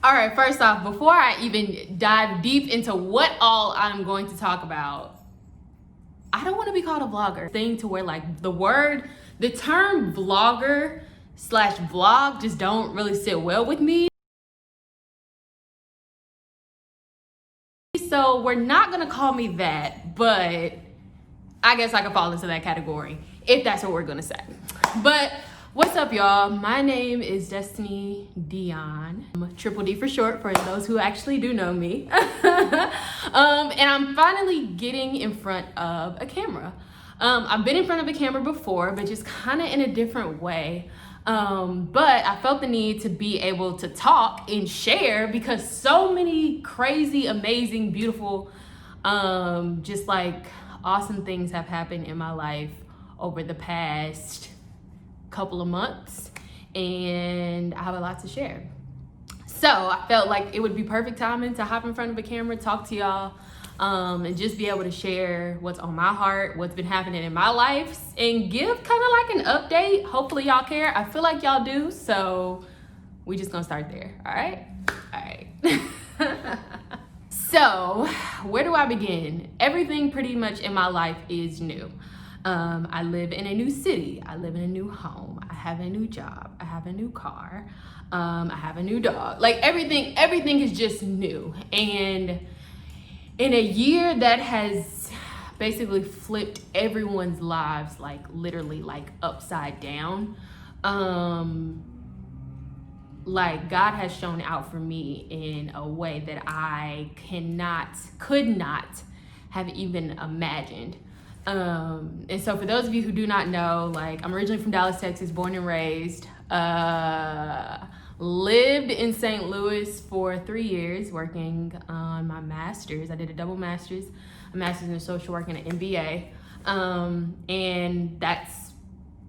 All right, first off, before I even dive deep into what all I'm going to talk about, I don't want to be called a vlogger. Thing to where like the term vlogger / vlog just don't really sit well with me. So we're not gonna call me that, but I guess I could fall into that category if that's what we're gonna say. But what's up, y'all? My name is Destiny Dion. I'm Triple D for short, for those who actually do know me. And I'm finally getting in front of a camera. I've been in front of a camera before, but just kind of in a different way. But I felt the need to be able to talk and share because so many crazy, amazing, beautiful, just like awesome things have happened in my life over the past couple of months, and I have a lot to share. So I felt like it would be perfect timing to hop in front of a camera, talk to y'all, and just be able to share what's on my heart, what's been happening in my life, and give kind of like an update. Hopefully y'all care. I feel like y'all do, so we just gonna start there. All right. So where do I begin? Everything pretty much in my life is new. I live in a new city. I live in a new home. I have a new job. I have a new car. I have a new dog. Like everything is just new. And in a year that has basically flipped everyone's lives, like literally like upside down, like God has shown out for me in a way that I could not have even imagined. And so for those of you who do not know, like I'm originally from Dallas, Texas, born and raised, lived in St. Louis for 3 years working on my master's. I did a double master's, a master's in social work and an MBA. And that's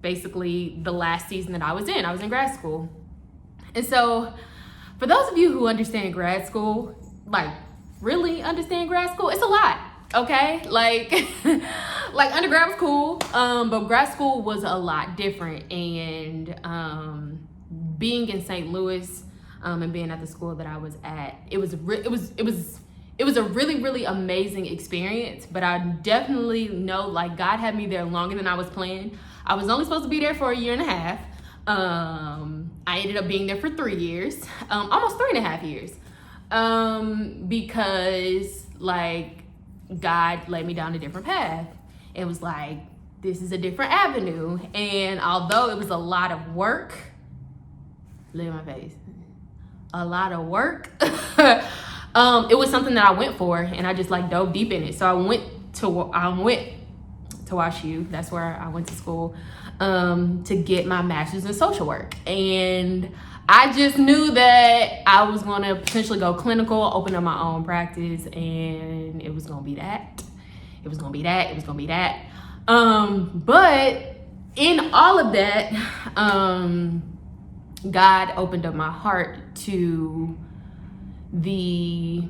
basically the last season that I was in. I was in grad school. And so for those of you who understand grad school, like really understand grad school, it's a lot. Okay, like undergrad was cool, but grad school was a lot different. And being in St. Louis and being at the school that I was at, it was a really, really amazing experience. But I definitely know like God had me there longer than I was planning. I was only supposed to be there for 1.5 years. I ended up being there for 3 years, almost 3.5 years, because like God led me down a different path. It was like, this is a different avenue. And although it was a lot of work, look at my face, a lot of work, it was something that I went for, and I just like dove deep in it. So I went to WashU. That's where I went to school, to get my master's in social work. And I just knew that I was going to potentially go clinical, open up my own practice, and it was going to be that. It was going to be that. It was going to be that. But in all of that, God opened up my heart to the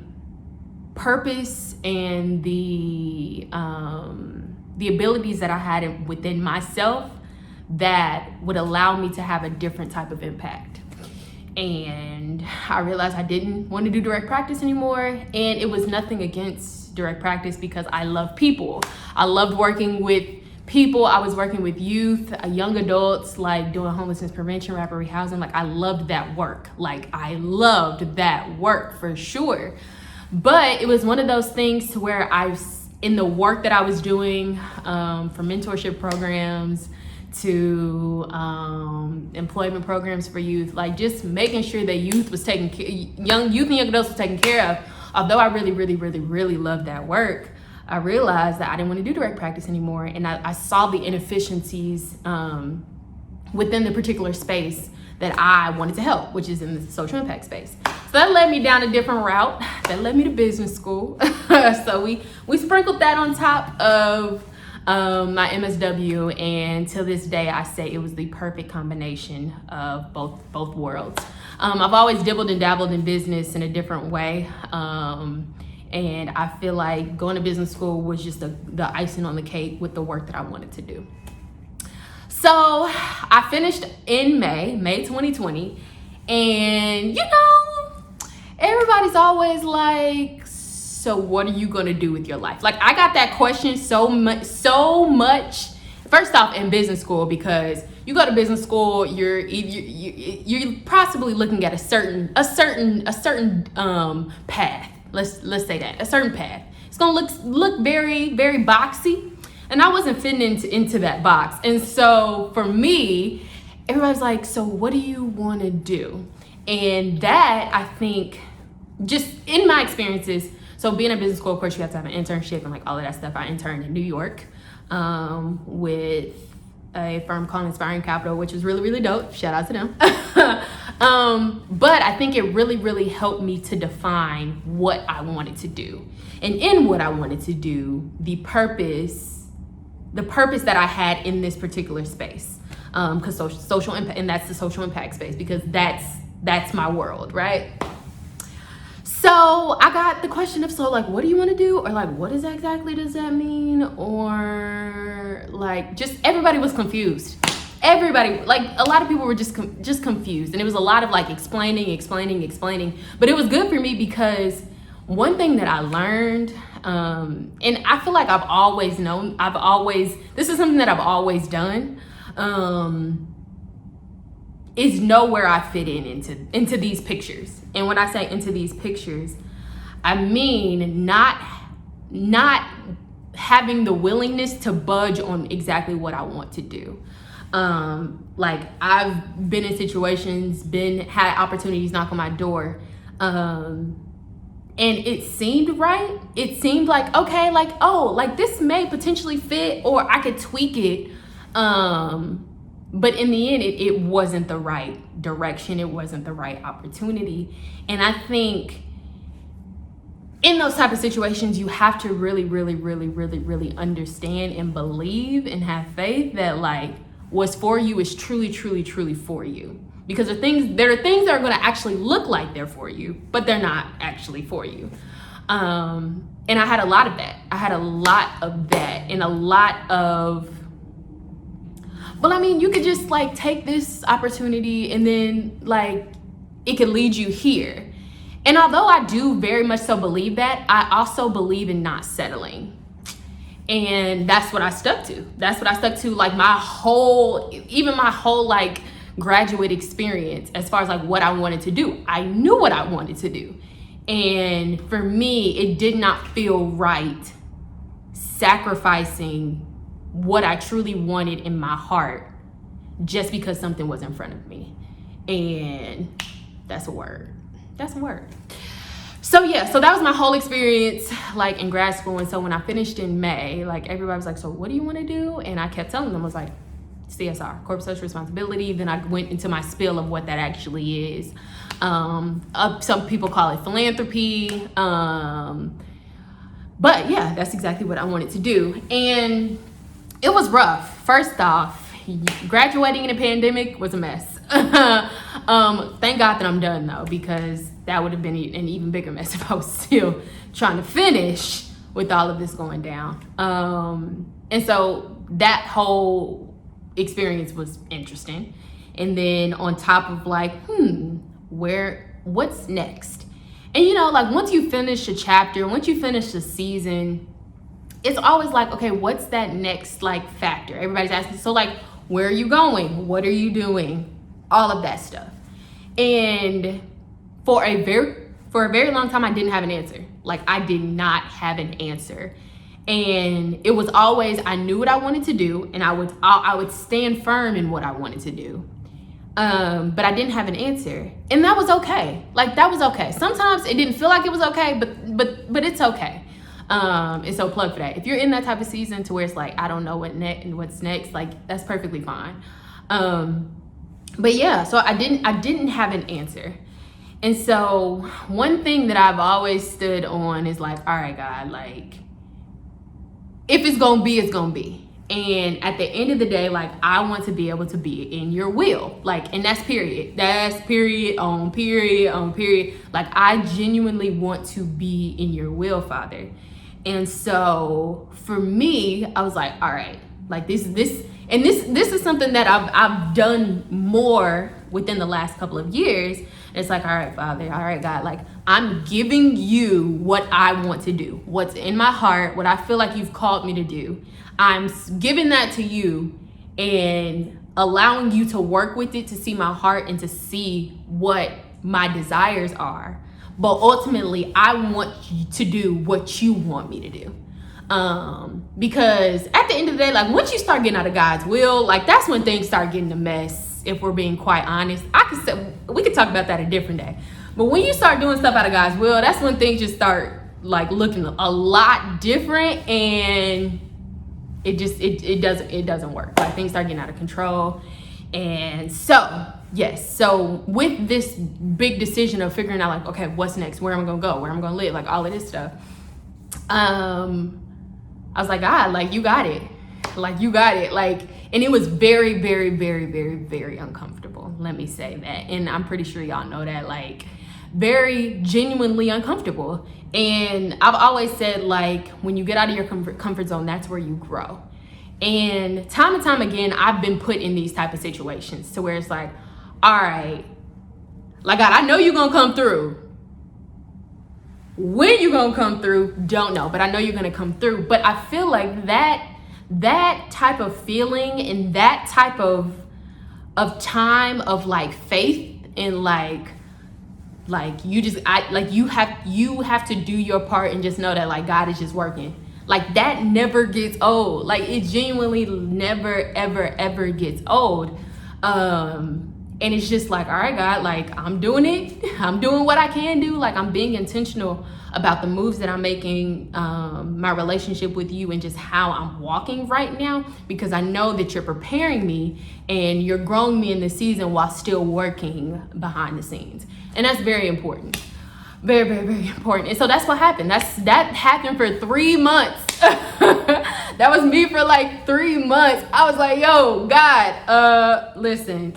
purpose and the abilities that I had within myself that would allow me to have a different type of impact. And I realized I didn't want to do direct practice anymore. And it was nothing against direct practice because I love people. I loved working with people. I was working with youth, young adults, like doing homelessness prevention, rapid rehousing. Like I loved that work. Like I loved that work for sure. But it was one of those things to where in the work that I was doing, from mentorship programs to employment programs for youth, like just making sure that youth and young adults was taken care of. Although I really, really, really, really loved that work, I realized that I didn't want to do direct practice anymore. And I saw the inefficiencies within the particular space that I wanted to help, which is in the social impact space. So that led me down a different route. That led me to business school. So we sprinkled that on top of my MSW, and to this day I say it was the perfect combination of both worlds. I've always dibbled and dabbled in business in a different way, and I feel like going to business school was just the icing on the cake with the work that I wanted to do. So I finished in May 2020, and everybody's always like, so what are you gonna do with your life? Like, I got that question so much. First off, in business school, because you go to business school, you're possibly looking at a certain path. Let's say that, a certain path. It's gonna look very, very boxy, and I wasn't fitting into that box. And so for me, everybody's like, so what do you want to do? And that, I think, just in my experiences, so being in business school, of course, you have to have an internship and like all of that stuff. I interned in New York with a firm called Inspiring Capital, which is really, really dope. Shout out to them. But I think it really, really helped me to define what I wanted to do. And in what I wanted to do, the purpose that I had in this particular space, because social impact, and that's the social impact space, because that's my world, right? So I got the question of, so like, what do you want to do? Or like, what exactly does that mean? Or like, just everybody was confused. Everybody, like a lot of people were just confused. And it was a lot of like explaining. But it was good for me because one thing that I learned, and I feel like this is something that I've always done, is know where I fit into these pictures. And when I say into these pictures, I mean not having the willingness to budge on exactly what I want to do. Like I've been in situations, had opportunities knock on my door, and it seemed right. It seemed like, okay, like, oh, like this may potentially fit, or I could tweak it. But in the end, it wasn't the right direction. It wasn't the right opportunity. And I think in those type of situations, you have to really, really, really, really, really understand and believe and have faith that like what's for you is truly, truly, truly for you. Because there are things that are going to actually look like they're for you, but they're not actually for you. And I had a lot of that. And a lot of, well, I mean, you could just like take this opportunity and then like it could lead you here. And although I do very much so believe that, I also believe in not settling. And that's what I stuck to. Like my whole like graduate experience, as far as like what I wanted to do. I knew what I wanted to do. And for me, it did not feel right sacrificing what I truly wanted in my heart just because something was in front of me. And that's a word. So yeah, so that was my whole experience like in grad school. And so when I finished in May, like everybody was like, so what do you want to do? And I kept telling them, I was like, CSR, corporate social responsibility. Then I went into my spiel of what that actually is. Some people call it philanthropy. But yeah, that's exactly what I wanted to do. And it was rough. First off, graduating in a pandemic was a mess. Thank God that I'm done though, because that would have been an even bigger mess if I was still trying to finish with all of this going down. And so that whole experience was interesting. And then on top of like, what's next? And you know, like once you finish a chapter, once you finish a season, it's always like, okay, what's that next like factor? Everybody's asking, so like, where are you going? What are you doing? All of that stuff. And for a very long time, I didn't have an answer. Like I did not have an answer. And it was always, I knew what I wanted to do, and I would stand firm in what I wanted to do. But I didn't have an answer, and that was okay. Like that was okay. Sometimes it didn't feel like it was okay, but it's okay. And so plug for that. If you're in that type of season to where it's like, I don't know what's next, like that's perfectly fine. But yeah, so I didn't have an answer. And so one thing that I've always stood on is like, all right, God, like if it's gonna be, it's gonna be. And at the end of the day, like I want to be able to be in your will. Like, and that's period. That's period on period on period. Like I genuinely want to be in your will, Father. And so for me, I was like, all right, like this is something that I've done more within the last couple of years, It's like, all right, Father, all right, God, like I'm giving you what I want to do, what's in my heart, what I feel like you've called me to do. I'm giving that to you and allowing you to work with it, to see my heart and to see what my desires are. But ultimately, I want you to do what you want me to do. Because at the end of the day, like once you start getting out of God's will, like that's when things start getting a mess. If we're being quite honest, we could talk about that a different day. But when you start doing stuff out of God's will, that's when things just start like looking a lot different, and it doesn't work. Like things start getting out of control. And so yes, so with this big decision of figuring out like, okay, what's next? Where am I gonna go? Where am I gonna live? Like all of this stuff. I was like, God, like you got it. Like you got it. Like, and it was very, very, very, very, very uncomfortable. Let me say that. And I'm pretty sure y'all know that, like very genuinely uncomfortable. And I've always said, like, when you get out of your comfort zone, that's where you grow. And time again, I've been put in these type of situations to where it's like, all right, like God, I know you're going to come through. When you gonna come through, don't know, but I know you're gonna come through. But I feel like that type of feeling and that type of time of like faith and like you have to do your part and just know that like God is just working. Like that never gets old. Like it genuinely never ever gets old. And it's just like, all right, God, like I'm doing it. I'm doing what I can do. Like I'm being intentional about the moves that I'm making, my relationship with you and just how I'm walking right now, because I know that you're preparing me and you're growing me in the season while still working behind the scenes. And that's very important. Very, very, very important. And so that's what happened. That happened for 3 months. That was me for like 3 months. I was like, yo, God, listen,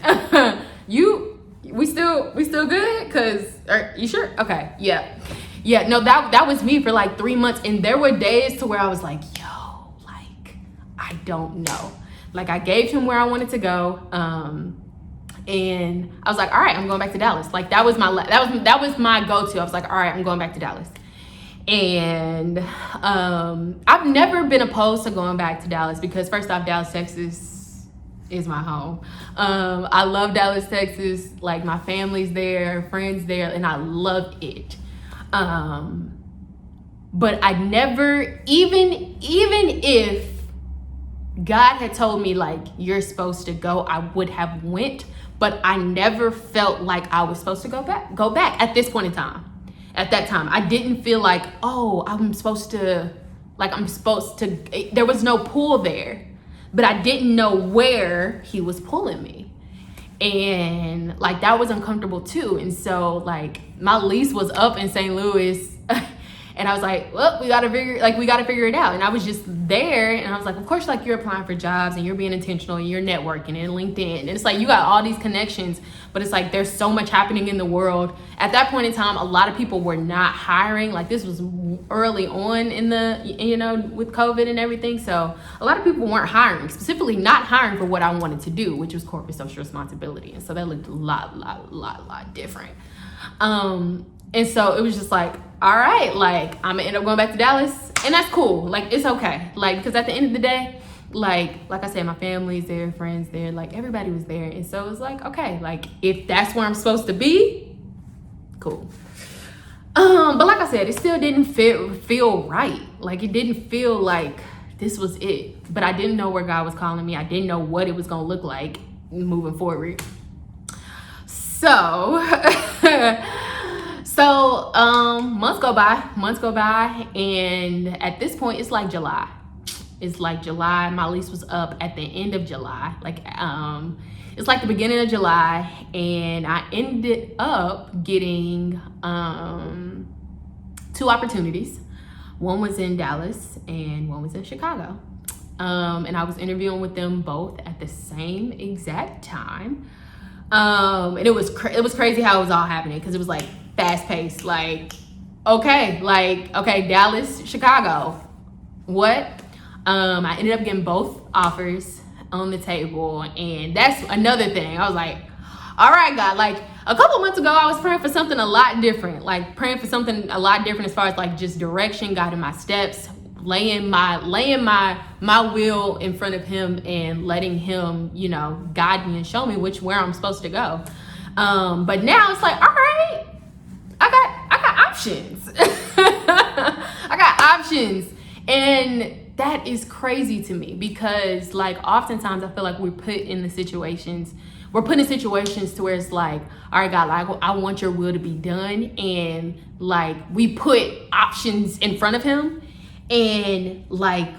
we still good? Cause are you sure? Okay. Yeah. No, that was me for like 3 months. And there were days to where I was like, yo, like, I don't know. Like I gave him where I wanted to go. And I was like, all right, I'm going back to Dallas. Like that was my go-to. I was like, all right, I'm going back to Dallas. And I've never been opposed to going back to Dallas because first off, Dallas, Texas is my home. I love Dallas, Texas. Like my family's there, friends there, and I love it. But I never, even if God had told me like, you're supposed to go, I would have went. But I never felt like I was supposed to go back at this point in time. At that time, I didn't feel like, oh, there was no pull there, but I didn't know where he was pulling me. And like, that was uncomfortable too. And so like my lease was up in St. Louis and I was like, well, we got to figure it out. And I was just there and I was like, of course, like you're applying for jobs and you're being intentional and you're networking and LinkedIn. And it's like, you got all these connections, but it's like, there's so much happening in the world. At that point in time, a lot of people were not hiring. Like this was early on in with COVID and everything. So a lot of people weren't hiring, specifically not hiring for what I wanted to do, which was corporate social responsibility. And so that looked a lot different. And so it was just like, all right, like I'm gonna end up going back to Dallas and that's cool. Like, it's okay. Like, because at the end of the day, like I said, my family's there, friends there, like everybody was there. And so it was like, okay, like if that's where I'm supposed to be, cool. But like I said, it still didn't feel right. Like it didn't feel like this was it, but I didn't know where God was calling me. I didn't know what it was going to look like moving forward. So, months go by, and at this point, it's like July. My lease was up at the end of July. It's like the beginning of July, and I ended up getting 2 opportunities. One was in Dallas, and one was in Chicago. And I was interviewing with them both at the same exact time. And it was crazy how it was all happening, because it was like fast paced, like okay, Dallas, Chicago, what? I ended up getting both offers on the table, and that's another thing. I was like, all right, God, like a couple months ago, I was praying for something a lot different, like praying for something a lot different as far as like just direction, guiding my steps, laying my will in front of him and letting him, you know, guide me and show me where I'm supposed to go. But now it's like, all right, I got options. I got options. And that is crazy to me because like oftentimes I feel like we're put in situations to where it's like, all right, God, like, I want your will to be done. And like we put options in front of him and like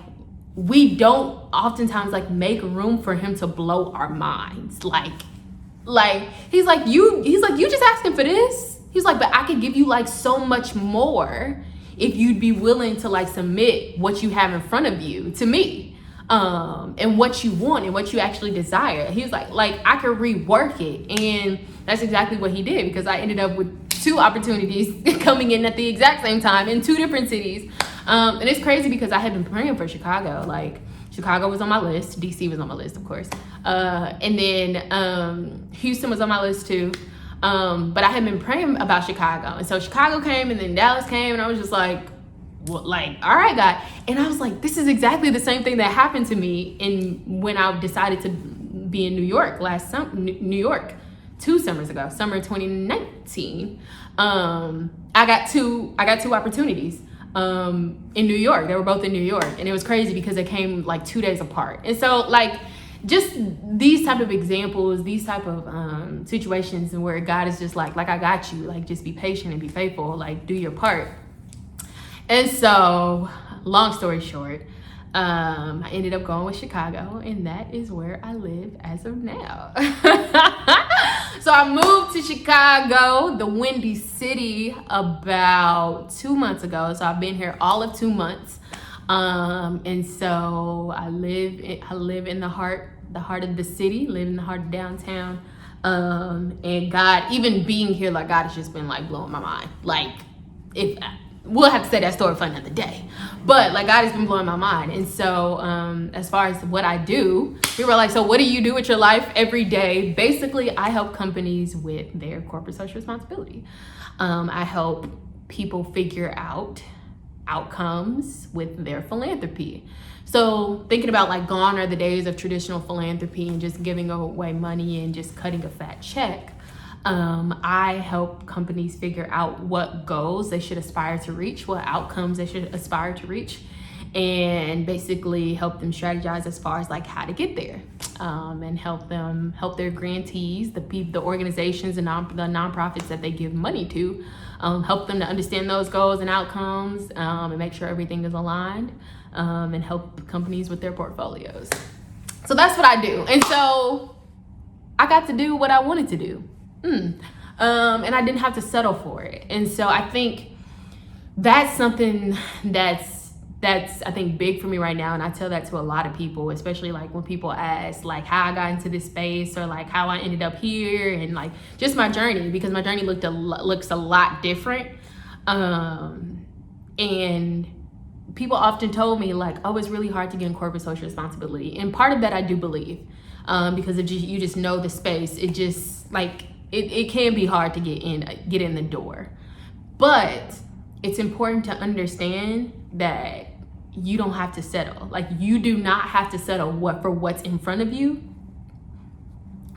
we don't oftentimes like make room for him to blow our minds. Like he's like, you just asking for this. He's like, but I could give you like so much more if you'd be willing to like submit what you have in front of you to me, and what you want and what you actually desire. He was like I could rework it. And that's exactly what he did, because I ended up with 2 opportunities coming in at the exact same time in 2 different cities. And it's crazy because I had been praying for Chicago. Like Chicago was on my list. DC was on my list, of course. And then Houston was on my list too. But I had been praying about Chicago. And so Chicago came and then Dallas came, and I was just like, well, like, all right, God. And I was like, this is exactly the same thing that happened to me when I decided to be in New York New York 2 summers ago, summer 2019. I got two opportunities in New York. They were both in New York, and it was crazy because they came like 2 days apart. And so like just these type of examples, these type of situations where God is just like I got you, like just be patient and be faithful, like do your part. And so long story short, I ended up going with Chicago, and that is where I live as of now. So I moved to Chicago, the Windy City, about 2 months ago. So I've been here all of 2 months. And so I live in the heart of the city, live in the heart of downtown. And God, even being here, like God has just been like blowing my mind. Like we'll have to say that story for another day, but like God has been blowing my mind. And so as far as what I do, we were like, so what do you do with your life every day? Basically, I help companies with their corporate social responsibility. I help people figure out outcomes with their philanthropy. So thinking about like gone are the days of traditional philanthropy and just giving away money and just cutting a fat check. I help companies figure out what goals they should aspire to reach, what outcomes they should aspire to reach, and basically help them strategize as far as like how to get there, and help their grantees, the organizations and the nonprofits that they give money to, help them to understand those goals and outcomes, and make sure everything is aligned, and help companies with their portfolios. So that's what I do. And so I got to do what I wanted to do. And I didn't have to settle for it. And so I think that's something that's I think big for me right now. And I tell that to a lot of people, especially like when people ask like how I got into this space or like how I ended up here and like just my journey, because my journey looks a lot different. And people often told me like, oh, it's really hard to get in corporate social responsibility. And part of that I do believe, because you just know the space. It just like, it can be hard to get in the door. But it's important to understand that you don't have to settle. Like you do not have to settle for what's in front of you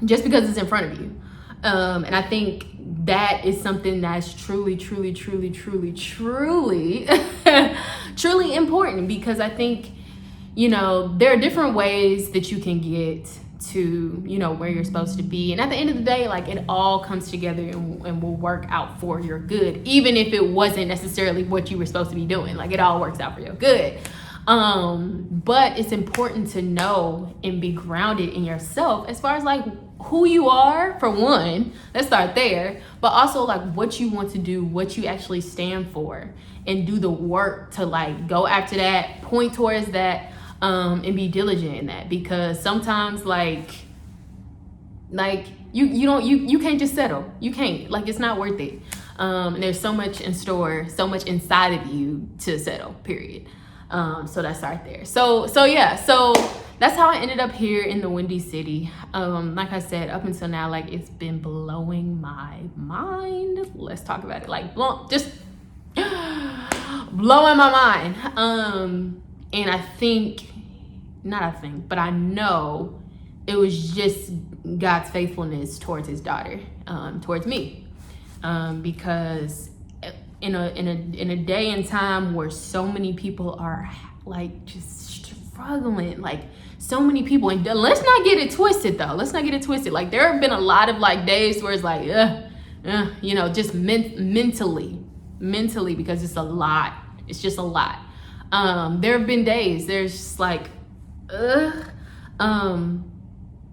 just because it's in front of you. And I think that is something that's truly, truly, truly, truly, truly, truly important, because I think, there are different ways that you can get to, where you're supposed to be. And at the end of the day, like it all comes together and will work out for your good, even if it wasn't necessarily what you were supposed to be doing. Like it all works out for your good. But it's important to know and be grounded in yourself as far as like who you are, for one. Let's start there. But also like what you want to do, what you actually stand for, and do the work to like go after that, point towards that, and be diligent in that. Because sometimes like you can't just settle. You can't, like it's not worth it. And there's so much in store, so much inside of you to settle, period. So that's right there. So that's how I ended up here in the Windy City. Like I said, up until now, like, it's been blowing my mind. Let's talk about it. Like, just blowing my mind. And but I know it was just God's faithfulness towards his daughter, towards me. Because in a day and time where so many people are like just struggling, like so many people, and let's not get it twisted though. Let's not get it twisted. Like, there have been a lot of like days where it's like, you know, just mentally, because it's a lot. It's just a lot. There have been days there's just like,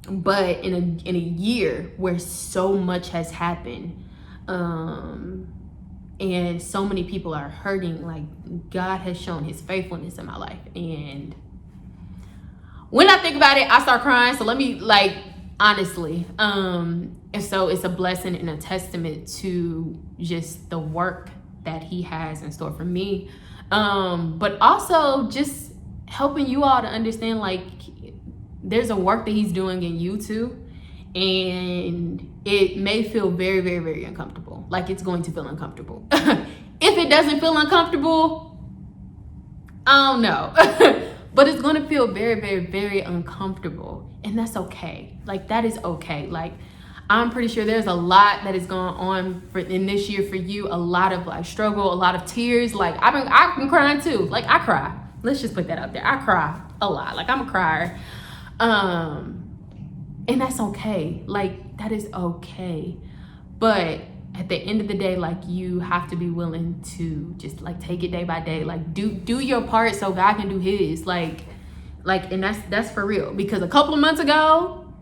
but in a year where so much has happened, and so many people are hurting, like, God has shown his faithfulness in my life. And when I think about it, I start crying. So let me, like, honestly, and so it's a blessing and a testament to just the work that he has in store for me. But also just helping you all to understand, like, there's a work that he's doing in you too. And it may feel very, very, very uncomfortable. Like, it's going to feel uncomfortable. If it doesn't feel uncomfortable, I don't know. But it's going to feel very, very, very uncomfortable. And that's okay. Like, that is okay. Like, I'm pretty sure there's a lot that is going on in this year for you. A lot of like struggle, a lot of tears. Like, I've been crying too. Like, I cry. Let's just put that out there. I cry a lot. Like, I'm a crier. And that's okay. Like, that is okay. But at the end of the day, like, you have to be willing to just like take it day by day. Like, do your part so God can do his. Like, and that's for real. Because a couple of months ago,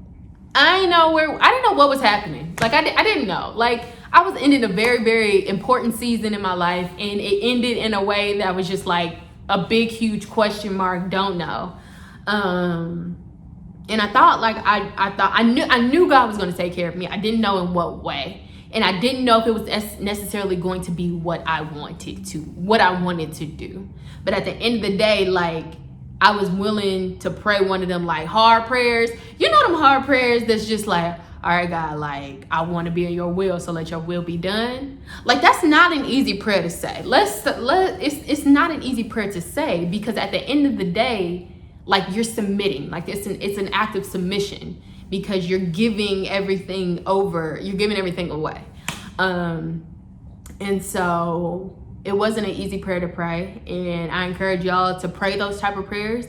I didn't know what was happening. Like, I didn't know. Like, I was ending a very, very important season in my life, and it ended in a way that was just like a big, huge question mark. Don't know. And I thought, like, I knew God was going to take care of me. I didn't know in what way. And I didn't know if it was necessarily going to be what I wanted to do. But at the end of the day, like, I was willing to pray one of them like hard prayers. You know, them hard prayers that's just like, all right, God, like, I want to be in your will, so let your will be done. Like, that's not an easy prayer to say. It's not an easy prayer to say, because at the end of the day, like, you're submitting. Like, it's an act of submission, because you're giving everything over. You're giving everything away. And so it wasn't an easy prayer to pray. And I encourage y'all to pray those type of prayers.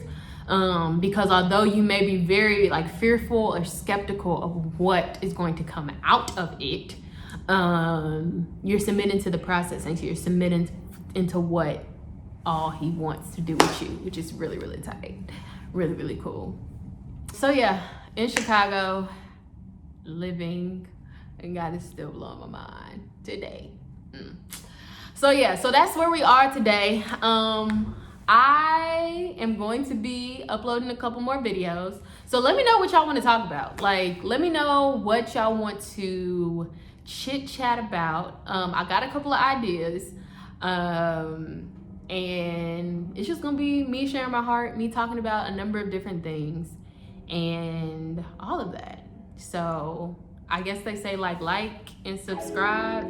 Because although you may be very like fearful or skeptical of what is going to come out of it, you're submitting to the process, and you're submitting into what all he wants to do with you, which is really, really tight. Really, really cool. So yeah, in Chicago, living, and God is still blowing my mind today. So yeah, so that's where we are today. I am going to be uploading a couple more videos. So let me know what y'all want to talk about. Like, let me know what y'all want to chit chat about. I got a couple of ideas. And it's just gonna be me sharing my heart, me talking about a number of different things, and all of that. So I guess they say like and subscribe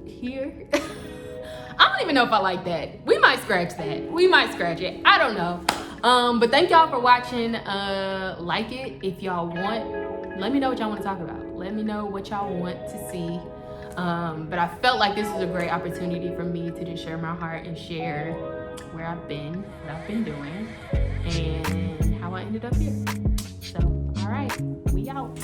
here. I don't even know if I like that. We might scratch that. We might scratch it. I don't know. But thank y'all for watching. Like it if y'all want. Let me know what y'all want to talk about. Let me know what y'all want to see. But I felt like this was a great opportunity for me to just share my heart and share where I've been, what I've been doing, and how I ended up here. So, all right, we out.